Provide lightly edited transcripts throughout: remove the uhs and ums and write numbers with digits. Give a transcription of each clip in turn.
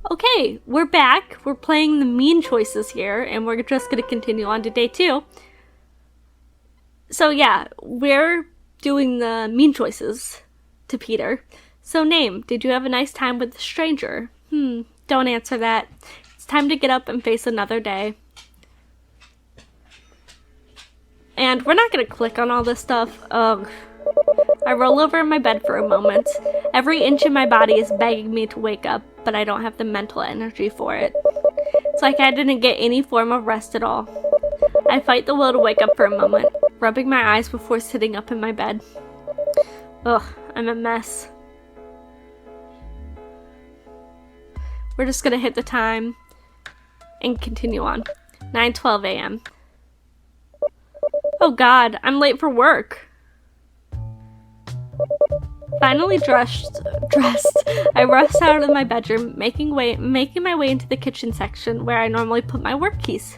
Okay, we're back. We're playing the mean choices here, and we're just going to continue on to day 2. So yeah, we're doing the mean choices to Peter. So name, did you have a nice time with the stranger? Don't answer that. It's time to get up and face another day. And we're not going to click on all this stuff. Ugh. I roll over in my bed for a moment. Every inch in my body is begging me to wake up, but I don't have the mental energy for it. It's like I didn't get any form of rest at all. I fight the will to wake up for a moment, rubbing my eyes before sitting up in my bed. Ugh, I'm a mess. We're just gonna hit the time and continue on. 9:12 a.m. Oh god, I'm late for work. Finally dressed, I rushed out of my bedroom, making my way into the kitchen section where I normally put my work keys.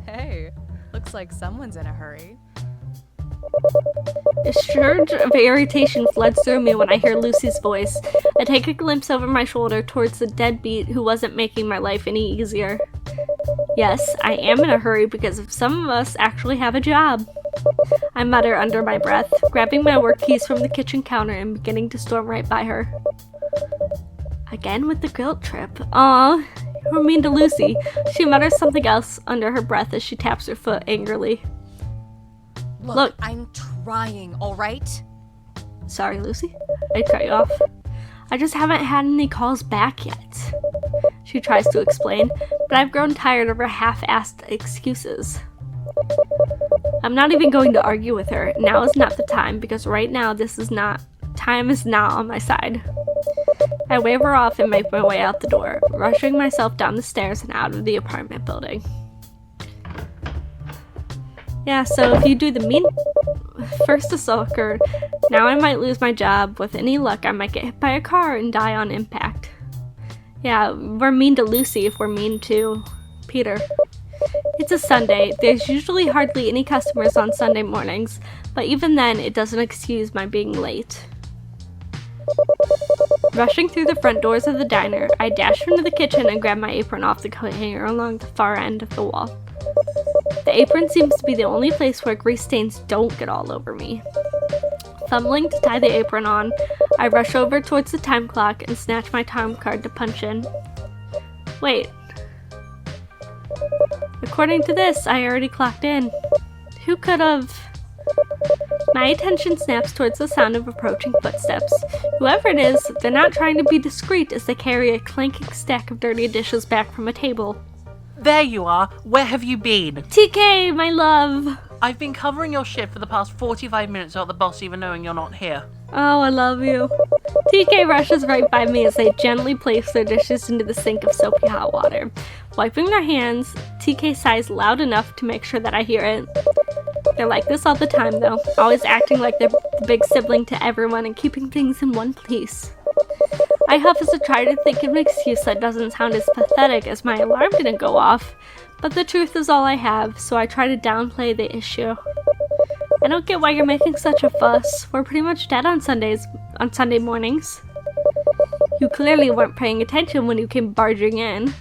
Hey, looks like someone's in a hurry. A surge of irritation floods through me when I hear Lucy's voice. I take a glimpse over my shoulder towards the deadbeat who wasn't making my life any easier. Yes, I am in a hurry because some of us actually have a job. I mutter under my breath, grabbing my work keys from the kitchen counter and beginning to storm right by her. Again with the guilt trip. Aw, you're mean to Lucy. She mutters something else under her breath as she taps her foot angrily. Look, I'm trying, alright? Sorry, Lucy. I cut you off. I just haven't had any calls back yet. She tries to explain, but I've grown tired of her half-assed excuses. I'm not even going to argue with her. Now is not the time, because right now time is not on my side. I wave her off and make my way out the door, rushing myself down the stairs and out of the apartment building. Yeah, so if you do the mean first a stalker, now I might lose my job. With any luck, I might get hit by a car and die on impact. Yeah, we're mean to Lucy if we're mean to Peter. It's a Sunday. There's usually hardly any customers on Sunday mornings, but even then, it doesn't excuse my being late. Rushing through the front doors of the diner, I dash into the kitchen and grab my apron off the coat hanger along the far end of the wall. The apron seems to be the only place where grease stains don't get all over me. Fumbling to tie the apron on, I rush over towards the time clock and snatch my time card to punch in. Wait. According to this, I already clocked in. Who could have? My attention snaps towards the sound of approaching footsteps. Whoever it is, they're not trying to be discreet as they carry a clanking stack of dirty dishes back from a table. There you are. Where have you been? TK, my love! I've been covering your shift for the past 45 minutes without the boss even knowing you're not here. Oh, I love you. TK rushes right by me as they gently place their dishes into the sink of soapy hot water. Wiping their hands, TK sighs loud enough to make sure that I hear it. They're like this all the time though, always acting like they're the big sibling to everyone and keeping things in one piece. I huff as I try to think of an excuse that doesn't sound as pathetic as my alarm didn't go off, but the truth is all I have, so I try to downplay the issue. I don't get why you're making such a fuss. We're pretty much dead on Sunday mornings. You clearly weren't paying attention when you came barging in.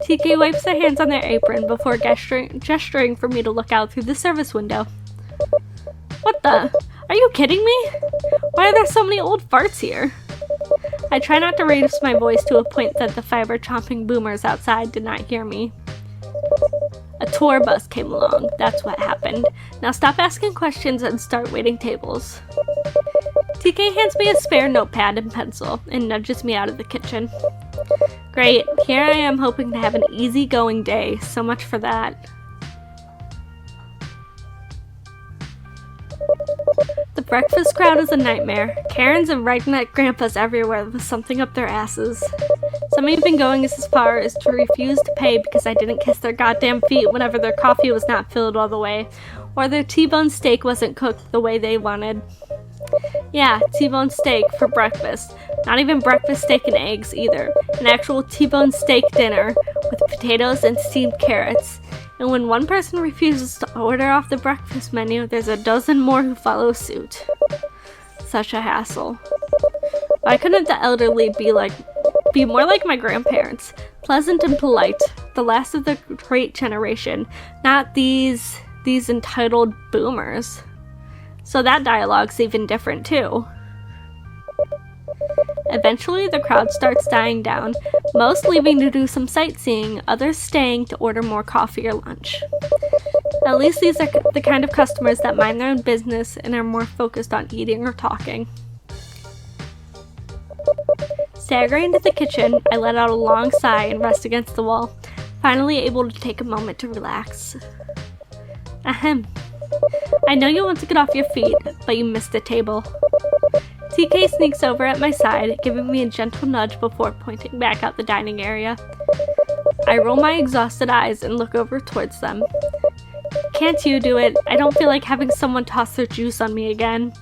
TK wipes their hands on their apron before gesturing for me to look out through the service window. What the? Are you kidding me? Why are there so many old farts here? I try not to raise my voice to a point that the fiber-chomping boomers outside did not hear me. A tour bus came along. That's what happened. Now stop asking questions and start waiting tables. TK hands me a spare notepad and pencil and nudges me out of the kitchen. Great, here I am hoping to have an easygoing day. So much for that. The breakfast crowd is a nightmare. Karens and redneck grandpas everywhere with something up their asses. Some even going as far as to refuse to pay because I didn't kiss their goddamn feet whenever their coffee was not filled all the way, or their T-bone steak wasn't cooked the way they wanted. Yeah, T-bone steak for breakfast. Not even breakfast steak and eggs either. An actual T-bone steak dinner with potatoes and steamed carrots. And when one person refuses to order off the breakfast menu, there's a dozen more who follow suit. Such a hassle. Why couldn't the elderly be like be more like my grandparents, pleasant and polite, the last of the great generation, not these entitled boomers. So that dialogue's even different too. Eventually, the crowd starts dying down, most leaving to do some sightseeing, others staying to order more coffee or lunch. At least these are the kind of customers that mind their own business and are more focused on eating or talking. Staggering into the kitchen, I let out a long sigh and rest against the wall, finally able to take a moment to relax. Ahem. I know you want to get off your feet, but you missed the table. TK sneaks over at my side, giving me a gentle nudge before pointing back out the dining area. I roll my exhausted eyes and look over towards them. Can't you do it? I don't feel like having someone toss their juice on me again.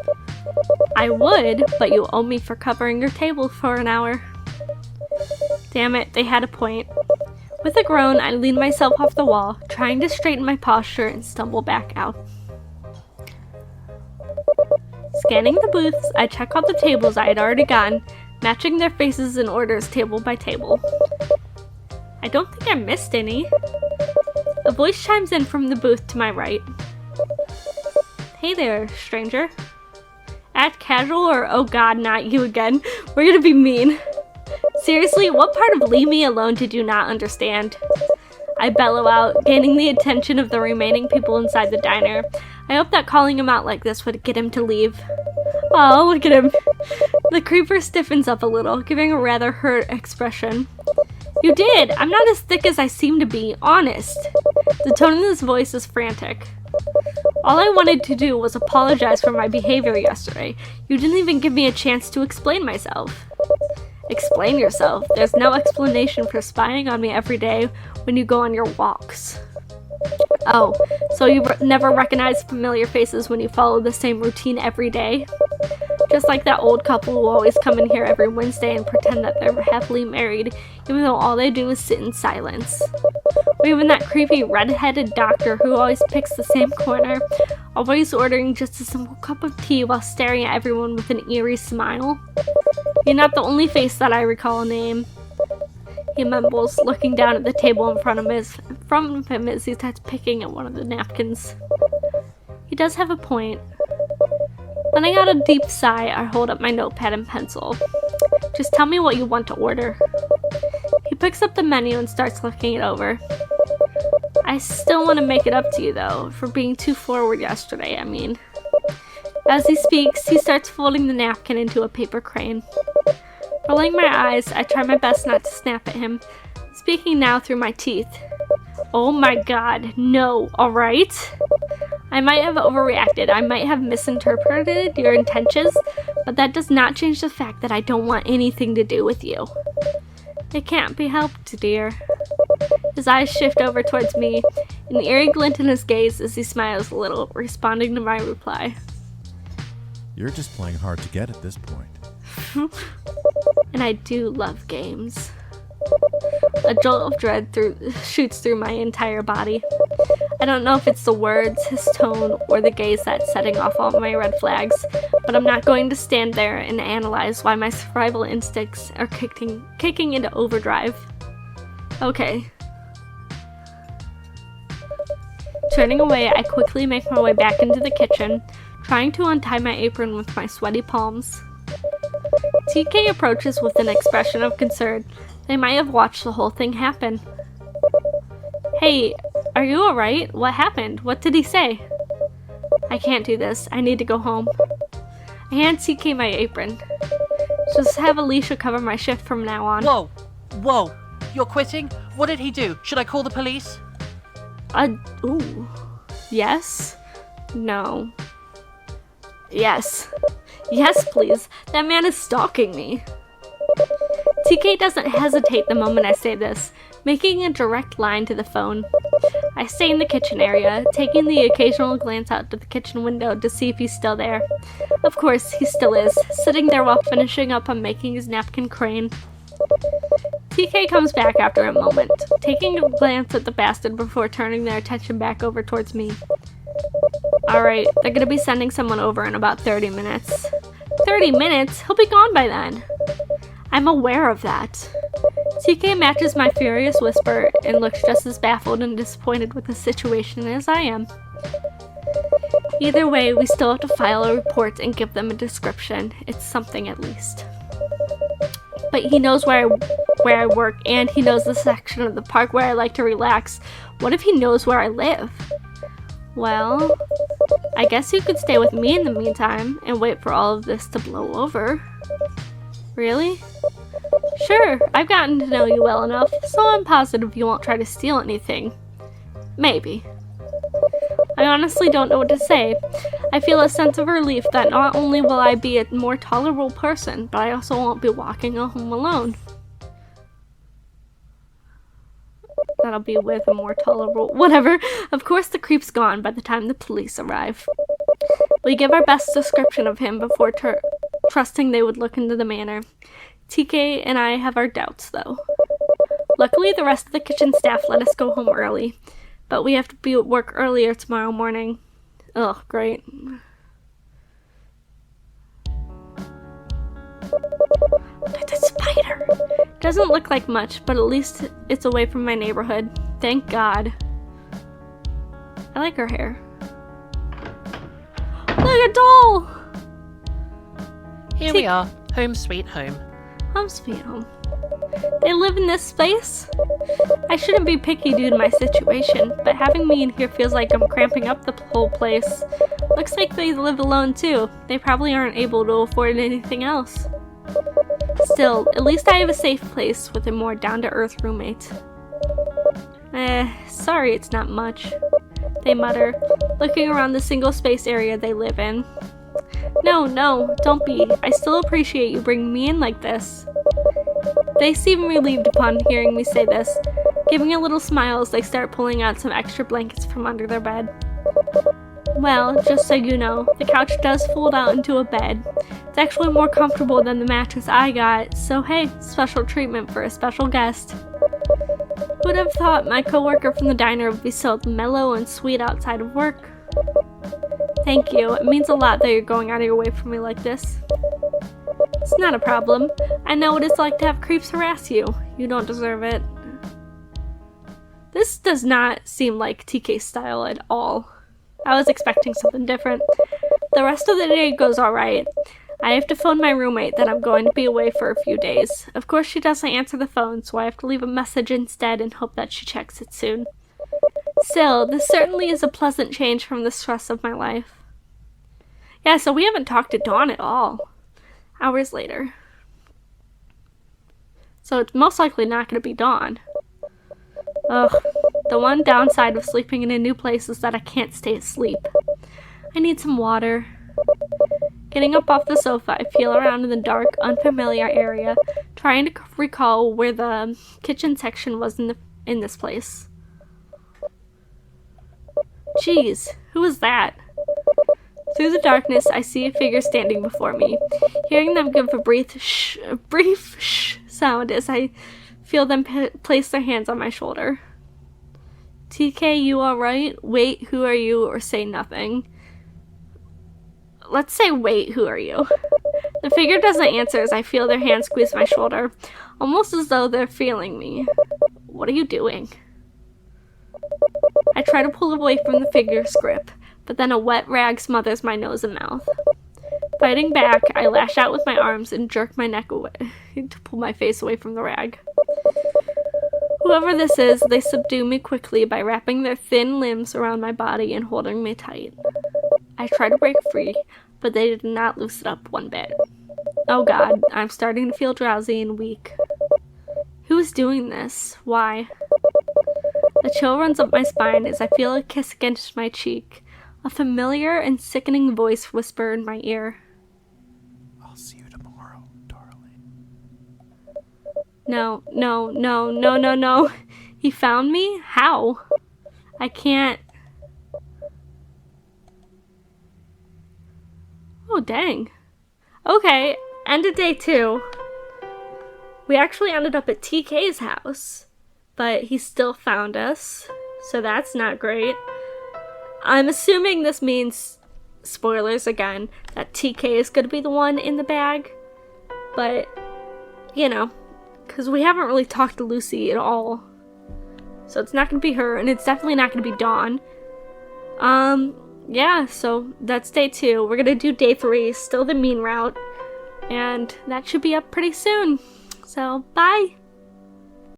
I would, but you owe me for covering your table for an hour. Damn it, they had a point. With a groan, I lean myself off the wall, trying to straighten my posture and stumble back out. Scanning the booths, I check out the tables I had already gotten, matching their faces and orders table by table. I don't think I missed any. A voice chimes in from the booth to my right. Hey there, stranger. Act casual or oh god, not you again. We're gonna be mean. Seriously, what part of leave me alone did you not understand? I bellow out, gaining the attention of the remaining people inside the diner. I hope that calling him out like this would get him to leave. Oh, look at him. The creeper stiffens up a little, giving a rather hurt expression. You did! I'm not as thick as I seem to be, honest. The tone in his voice is frantic. All I wanted to do was apologize for my behavior yesterday. You didn't even give me a chance to explain myself. Explain yourself? There's no explanation for spying on me every day when you go on your walks. Oh, so you never recognize familiar faces when you follow the same routine every day? Just like that old couple who always come in here every Wednesday and pretend that they're happily married, even though all they do is sit in silence. Or even that creepy red-headed doctor who always picks the same corner, always ordering just a simple cup of tea while staring at everyone with an eerie smile. You're not the only face that I recall a name. He mumbles, looking down at the table in front of him as he starts picking at one of the napkins. He does have a point. Letting out a deep sigh, I hold up my notepad and pencil. Just tell me what you want to order. He picks up the menu and starts looking it over. I still want to make it up to you, though, for being too forward yesterday, I mean. As he speaks, he starts folding the napkin into a paper crane. Rolling my eyes, I try my best not to snap at him, speaking now through my teeth. Oh my god, no, alright? I might have overreacted, I might have misinterpreted your intentions, but that does not change the fact that I don't want anything to do with you. It can't be helped, dear. His eyes shift over towards me, an eerie glint in his gaze as he smiles a little, responding to my reply. You're just playing hard to get at this point. And I do love games. A jolt of dread shoots through my entire body. I don't know if it's the words, his tone, or the gaze that's setting off all my red flags, but I'm not going to stand there and analyze why my survival instincts are kicking into overdrive. Okay. Turning away, I quickly make my way back into the kitchen, trying to untie my apron with my sweaty palms. TK approaches with an expression of concern. They might have watched the whole thing happen. Hey, are you alright? What happened? What did he say? I can't do this. I need to go home. I hand TK my apron. Just have Alicia cover my shift from now on. Whoa! Whoa! You're quitting? What did he do? Should I call the police? Ooh. Yes? No. Yes. Yes, please. That man is stalking me. TK doesn't hesitate the moment I say this, making a direct line to the phone. I stay in the kitchen area, taking the occasional glance out to the kitchen window to see if he's still there. Of course, he still is, sitting there while finishing up on making his napkin crane. TK comes back after a moment, taking a glance at the bastard before turning their attention back over towards me. Alright, they're gonna be sending someone over in about 30 minutes. 30 minutes? He'll be gone by then. I'm aware of that. TK matches my furious whisper and looks just as baffled and disappointed with the situation as I am. Either way, we still have to file a report and give them a description. It's something at least. But he knows where I work, and he knows the section of the park where I like to relax. What if he knows where I live? Well, I guess you could stay with me in the meantime and wait for all of this to blow over. Really? Sure, I've gotten to know you well enough, so I'm positive you won't try to steal anything. Maybe. I honestly don't know what to say. I feel a sense of relief that not only will I be a more tolerable person, but I also won't be walking home alone. That'll be with a more tolerable... Whatever. Of course the creep's gone by the time the police arrive. We give our best description of him before trusting they would look into the manor. TK and I have our doubts, though. Luckily, the rest of the kitchen staff let us go home early, but we have to be at work earlier tomorrow morning. Ugh, great. That's a spider! Doesn't look like much, but at least it's away from my neighborhood. Thank God. I like her hair. Look, a doll! Here we are. Home sweet home. Home sweet home. They live in this space? I shouldn't be picky due to my situation, but having me in here feels like I'm cramping up the whole place. Looks like they live alone too. They probably aren't able to afford anything else. Still, at least I have a safe place with a more down-to-earth roommate. Sorry it's not much, they mutter, looking around the single space area they live in. No, don't be. I still appreciate you bringing me in like this. They seem relieved upon hearing me say this, giving a little smile as they start pulling out some extra blankets from under their bed. Well, just so you know, the couch does fold out into a bed. It's actually more comfortable than the mattress I got, so hey, special treatment for a special guest. Who'd have thought my coworker from the diner would be so mellow and sweet outside of work? Thank you. It means a lot that you're going out of your way for me like this. It's not a problem. I know what it's like to have creeps harass you. You don't deserve it. This does not seem like TK's style at all. I was expecting something different. The rest of the day goes alright. I have to phone my roommate that I'm going to be away for a few days. Of course she doesn't answer the phone, so I have to leave a message instead and hope that she checks it soon. Still, this certainly is a pleasant change from the stress of my life. Yeah, so we haven't talked to Dawn at all. Hours later. So it's most likely not going to be Dawn. Ugh, the one downside of sleeping in a new place is that I can't stay asleep. I need some water. Getting up off the sofa, I feel around in the dark, unfamiliar area, trying to recall where the kitchen section was in this place. Jeez, who was that? Through the darkness, I see a figure standing before me, hearing them give a brief shh sound as I feel them place their hands on my shoulder. TK, you alright? Wait, who are you? Or say nothing. Let's say, wait, who are you? The figure doesn't answer as I feel their hands squeeze my shoulder, almost as though they're feeling me. What are you doing? I try to pull away from the figure's grip, but then a wet rag smothers my nose and mouth. Fighting back, I lash out with my arms and jerk my neck away to pull my face away from the rag. Whoever this is, they subdue me quickly by wrapping their thin limbs around my body and holding me tight. I try to break free, but they did not loosen up one bit. Oh God, I'm starting to feel drowsy and weak. Who is doing this? Why? The chill runs up my spine as I feel a kiss against my cheek. A familiar and sickening voice whisper in my ear. I'll see you tomorrow, darling. No. He found me? How? I can't. Oh, dang. Okay, end of day 2. We actually ended up at TK's house, but he still found us, so that's not great. I'm assuming this means, spoilers again, that TK is going to be the one in the bag, but you know, because we haven't really talked to Lucy at all. So it's not going to be her, and it's definitely not going to be Dawn. Yeah, so that's day 2. We're going to do day 3, still the mean route, and that should be up pretty soon. So, bye!